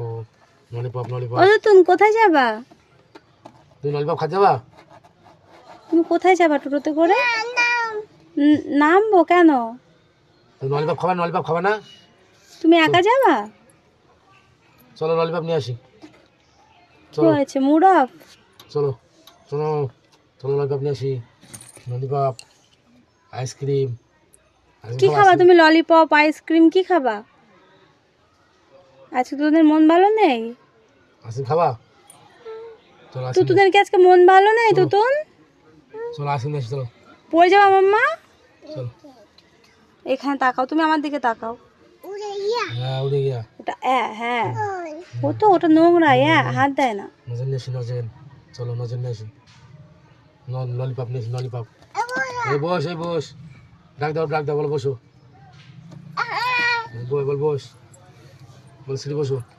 ও lollipop lollipop. ও তুমি কোথায় যাবা? তুমি ললিপপ খাতে যাবা? তুমি কোথায় যাবা টোটোতে করে? নামবো কেন? তুমি ললিপপ খাবা? ললিপপ খাবা না? তুমি একা যাবা? চলো ললিপপ নিয়ে আসি। কি চলো হয়েছে, মুড অফ? চলো চলো চলো ললিপপ নিয়ে আসি। Lollipop, ice cream. কি খাবা তুমি? ললিপপ, আইসক্রিম কি খাবা? আজকে তোদের মন ভালো নেই? আইসক্রিম খাবা? চলো তো আইসক্রিম। তোদের কি আজকে মন ভালো নেই? চলো। তুতুন চলো আইসক্রিম নিয়ে আসি চলো। পড়ে যাবা মাম্মা। চলো। এখানে তাকাও, তুমি আমার দিকে তাকাও। হ্যাঁ উড়ে গিয়া। ওটা হ্যাঁ, ও তো ওটা নোংরা, হাত দেয় না। নজর নিয়ে আসি নজর। চলো নজর নিয়ে আসি। ললিপপ নিয়ে আসি ললিপপ। এই বস এই বস। ডাক দাও বলো বসো। বল বস। বল সিঁড়ি বসো।